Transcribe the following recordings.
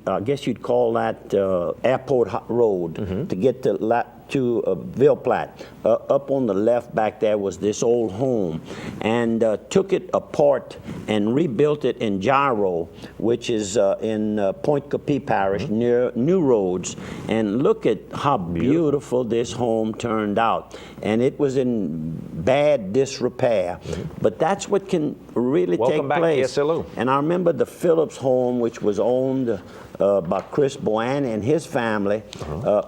I guess you'd call that Airport Road, to get to Ville Platte. Up on the left back there was this old home, and took it apart and rebuilt it in Gyro, which is in Point Capee Parish near New Roads. And look at how beautiful this home turned out. And it was in bad disrepair, but that's what can really take place. SLO. And I remember the Phillips home, which was owned by Chris Boyan and his family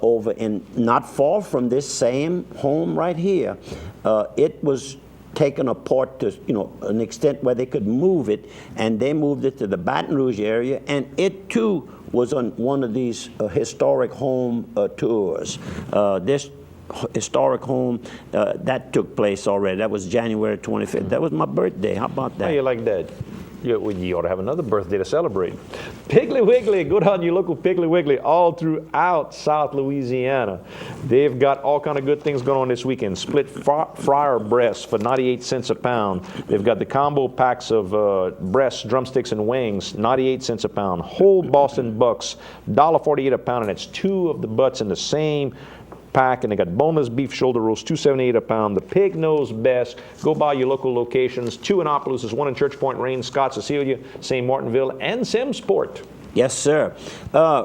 over in not far from this same home right here. It was taken apart to an extent where they could move it, and they moved it to the Baton Rouge area, and it too was on one of these historic home tours. This historic home that took place already. That was January 25th. That was my birthday. How about that? How you like that? You ought to have another birthday to celebrate. Piggly Wiggly, go down to your local Piggly Wiggly all throughout South Louisiana. They've got all kind of good things going on this weekend. Split fryer breasts for 98 cents a pound. They've got the combo packs of breasts, drumsticks, and wings, 98 cents a pound. Whole Boston bucks, $1.48 a pound, and it's two of the butts in the same pack, and they got boneless beef shoulder roast, $2.78 a pound. The pig knows best. Go by your local locations. 2 in Opelousas, 1 in Church Point, Rain, Scott, Cecilia, St. Martinville, and Simsport. Yes, sir.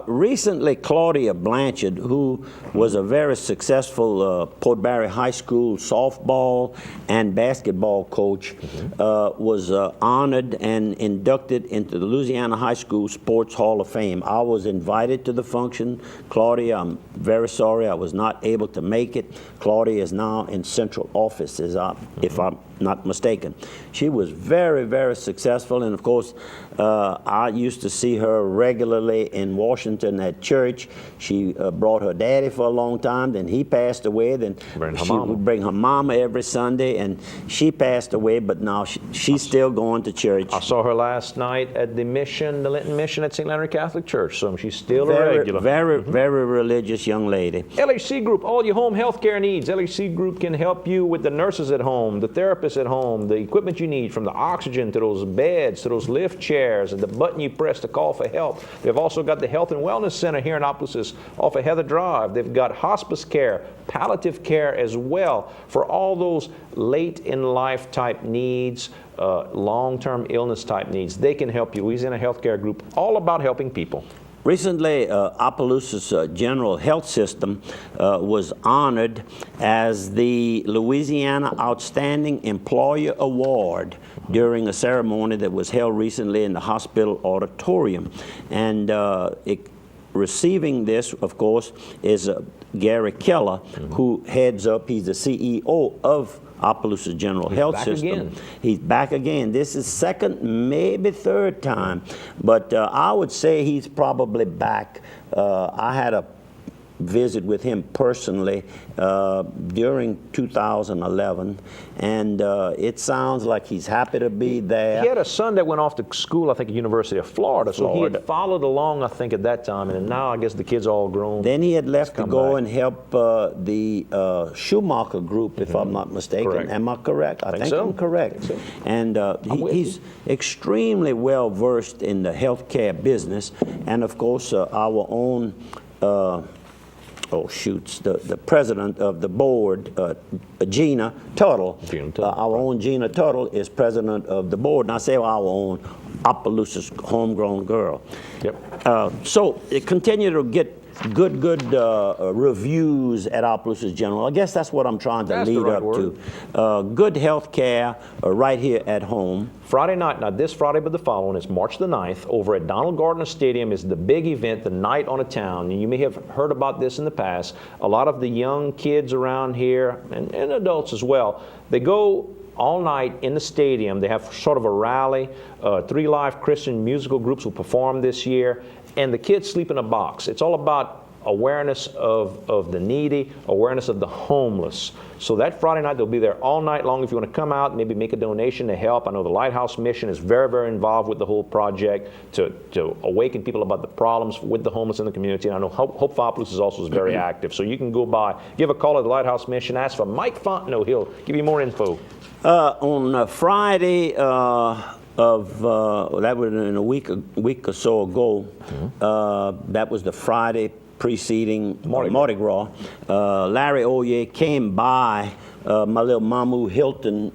Recently, Claudia Blanchard, who was a very successful Port Barre High School softball and basketball coach, was honored and inducted into the Louisiana High School Sports Hall of Fame. I was invited to the function. Claudia, I'm very sorry I was not able to make it. Claudia is now in central office, if I'm not mistaken. She was very, very successful, and of course, I used to see her regularly in Washington at church. She brought her daddy for a long time, then he passed away, then she would bring her mama every Sunday, and she passed away, but now she's still going to church. I saw her last night at the mission, the Linton Mission at St. Leonard Catholic Church, so she's still a regular. Very, very religious young lady. LHC Group, all your home health care needs. LHC Group can help you with the nurses at home, the therapists at home, the equipment you need, from the oxygen to those beds to those lift chairs and the button you press to call for help. They've also got the Health and Wellness Center here in Opelousas off of Heather Drive. They've got hospice care, palliative care as well for all those late in life type needs, long-term illness type needs. They can help you. Louisiana Healthcare Group, all about helping people. Recently, Opelousas General Health System was honored as the Louisiana Outstanding Employer Award during a ceremony that was held recently in the hospital auditorium. And receiving this, of course, is Gary Keller, who heads up, he's the CEO of Opelousas General Health System. He's back again. This is second, maybe third time, but I would say he's probably back. I had a visit with him personally during 2011, and it sounds like he's happy to be there. He had a son that went off to school, I think, at University of Florida, so he had followed along, I think, at that time, and now I guess the kid's all grown. Then he had left to go and help the Schumacher Group, if I'm not mistaken. Correct. Am I correct? I think so. I'm correct. So. And he's extremely well versed in the healthcare business, and of course our own the president of the board, Gina Tuttle. Our own Gina Tuttle is president of the board, and I say our own, Opelousas homegrown girl. Yep. So it continued to get good reviews at Opelousas General. I guess that's what I'm trying to lead up to. Good health care right here at home. Friday night, not this Friday, but the following, is March the 9th, over at Donald Gardner Stadium is the big event, the Night on a Town. And you may have heard about this in the past. A lot of the young kids around here, and adults as well, they go all night in the stadium. They have sort of a rally. 3 live Christian musical groups will perform this year, and the kids sleep in a box. It's all about awareness of the needy, awareness of the homeless. So that Friday night, they'll be there all night long. If you want to come out, maybe make a donation to help. I know the Lighthouse Mission is very, very involved with the whole project to awaken people about the problems with the homeless in the community. And I know Hope for Opelousas also is very active. So you can go by, give a call at the Lighthouse Mission, ask for Mike Fontenot. He'll give you more info. On Friday, that was in a week or so ago. That was the Friday preceding Mardi Gras. Larry Oye came by my little Mamu Hilton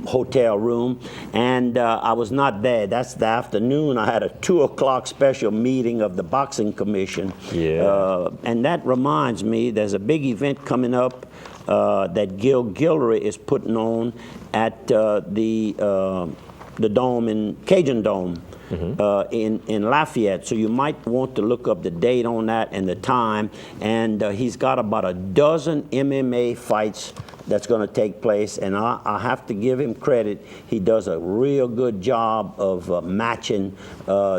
hotel room, and I was not there. That's the afternoon. I had a 2 o'clock special meeting of the Boxing Commission. Yeah. And that reminds me, there's a big event coming up that Gil Guillory is putting on at the Dome in Cajun Dome. In Lafayette, so you might want to look up the date on that and the time. And he's got about a dozen MMA fights that's going to take place, and I have to give him credit. He does a real good job of matching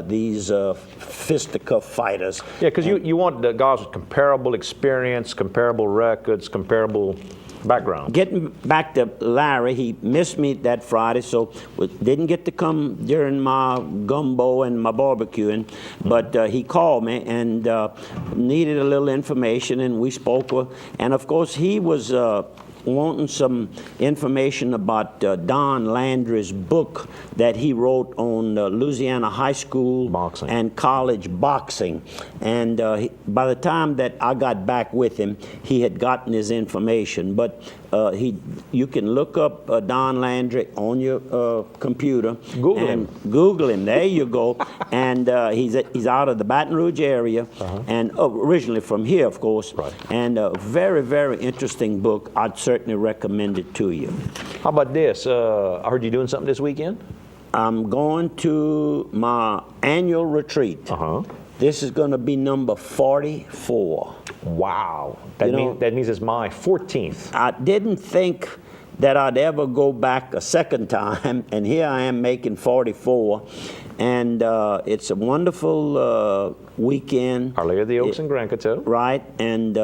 these fisticuff fighters. Yeah, because you want the guys with comparable experience, comparable records, comparable background. Getting back to Larry, he missed me that Friday, so didn't get to come during my gumbo and my barbecuing, but he called me and needed a little information, and we spoke with, and of course he was wanting some information about Don Landry's book that he wrote on Louisiana high school boxing and college boxing. And by the time that I got back with him, he had gotten his information. But you can look up Don Landry on your computer. Google him. Google him. There you go. And he's out of the Baton Rouge area, and originally from here, of course. Right. And a very, very interesting book. I'd certainly recommend it to you. How about this? I heard you doing something this weekend? I'm going to my annual retreat. This is going to be number 44. Wow. That means it's my 14th. I didn't think that I'd ever go back a second time, and here I am making 44. And it's a wonderful weekend. Our Lady of the Oaks in Grand Coteau. Right, and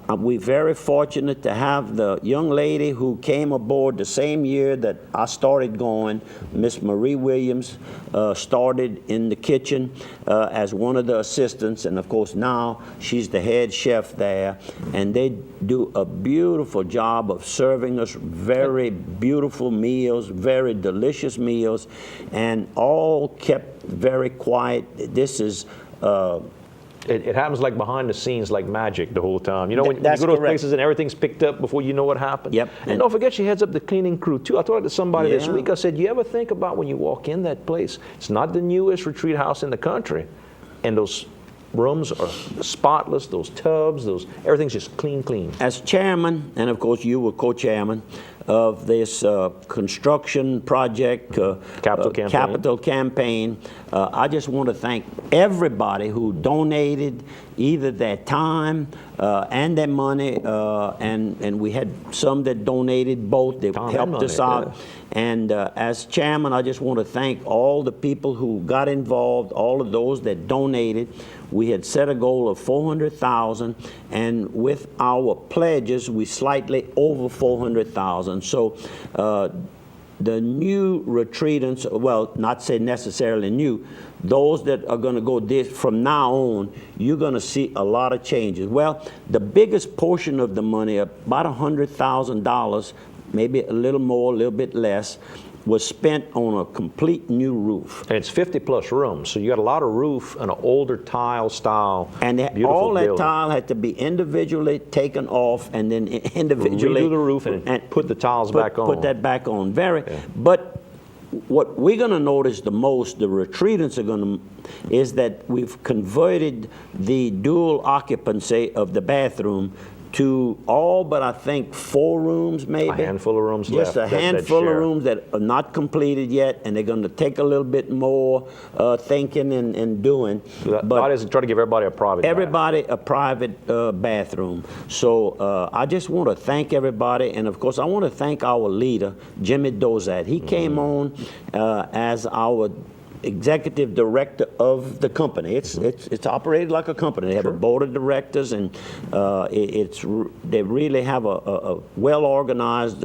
we're very fortunate to have the young lady who came aboard the same year that I started going, Miss Marie Williams, started in the kitchen as one of the assistants, and of course now she's the head chef there, and they do a beautiful job of serving us very beautiful meals, very delicious meals, and all kept very quiet. This is It happens like behind the scenes, like magic the whole time. You know, when you go to those places and everything's picked up before you know what happened? Yep. And don't forget, she heads up the cleaning crew, too. I talked to somebody this week. I said, you ever think about when you walk in that place, it's not the newest retreat house in the country, and those rooms are spotless, those tubs, everything's just clean. As chairman, and of course you were co-chairman of this construction project, capital campaign, I just want to thank everybody who donated either their time and their money, and we had some that donated both. They helped us out. Yeah. And as chairman, I just want to thank all the people who got involved, all of those that donated. We had set a goal of $400,000, and with our pledges, we slightly over $400,000. So the new retreatants, well, not say necessarily new, those that are going to go this from now on, you're going to see a lot of changes. Well, the biggest portion of the money, about $100,000, maybe a little more, a little bit less, was spent on a complete new roof. And it's 50 plus rooms, so you got a lot of roof and an older tile style. And all that tile had to be individually taken off and then individually redo the roof and put the tiles back on. Put that back on. But what we're going to notice the most, the retreatants are going to, is that we've converted the dual occupancy of the bathroom to all but I think 4 rooms maybe. A handful of rooms left. Just a handful of rooms that are not completed yet, and they're going to take a little bit more thinking and doing. But God is trying to give everybody a private a private bathroom. So I just want to thank everybody, and of course I want to thank our leader, Jimmy Dozat. He came on as our executive director of the company. It's operated like a company. They have a board of directors, and they really have a well-organized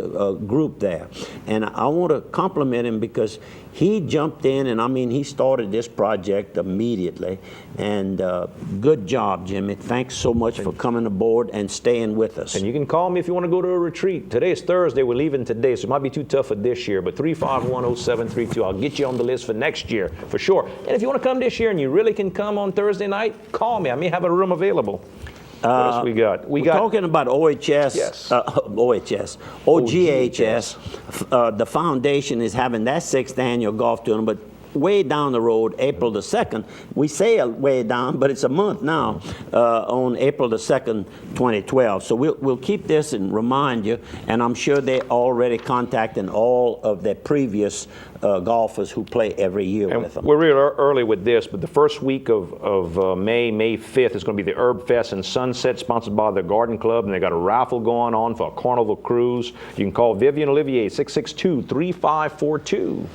group there. And I want to compliment him because he jumped in, and I mean, he started this project immediately. And good job, Jimmy. Thanks so much for coming aboard and staying with us. And you can call me if you want to go to a retreat. Today is Thursday. We're leaving today, so it might be too tough for this year. But 3510732, I'll get you on the list for next year for sure. And if you want to come this year and you really can come on Thursday night, call me. I may have a room available. What else we got? We're talking about OHS, Yes. OGHS. The foundation is having that 6th annual golf tournament, but way down the road, April the 2nd. We say way down, but it's a month now, on April the 2nd, 2012. So we'll keep this and remind you, and I'm sure they're already contacting all of their previous golfers who play every year with them. We're real early with this, but the first week of May 5th, is going to be the Herb Fest and Sunset, sponsored by the Garden Club, and they got a raffle going on for a Carnival cruise. You can call Vivian Olivier, 662-3542.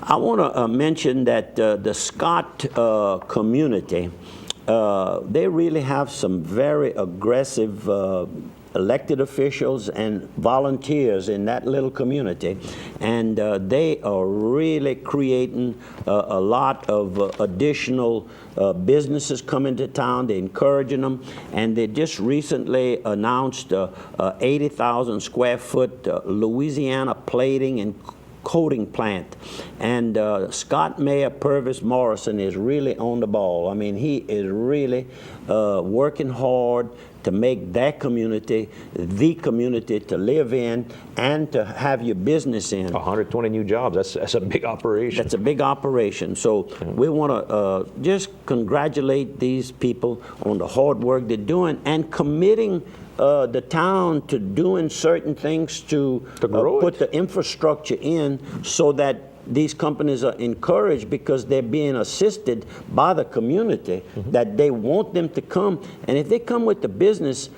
I want to mention that the Scott community, they really have some very aggressive elected officials and volunteers in that little community, and they are really creating a lot of additional businesses coming to town. They're encouraging them, and they just recently announced a 80,000 square foot Louisiana plating and coating plant, and Scott Mayor Purvis Morrison is really on the ball. I mean, he is really working hard to make that community the community to live in and to have your business in. 120 new jobs. That's a big operation. That's a big operation. So we want to just congratulate these people on the hard work they're doing and committing the town to doing certain things to put the infrastructure in so that these companies are encouraged, because they're being assisted by the community, that they want them to come. And if they come with the business,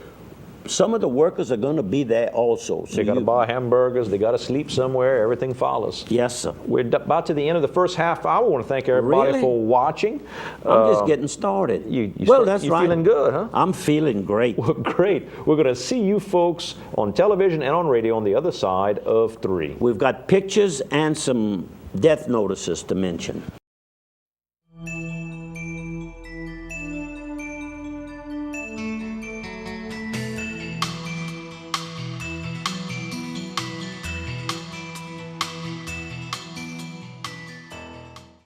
some of the workers are going to be there also. So they got to buy hamburgers. They got to sleep somewhere. Everything follows. Yes, sir. We're about to the end of the first half hour. I want to thank everybody for watching. I'm just getting started. That's you're right. Feeling good, huh? I'm feeling great. Well, great. We're going to see you folks on television and on radio on the other side of 3. We've got pictures and some death notices to mention.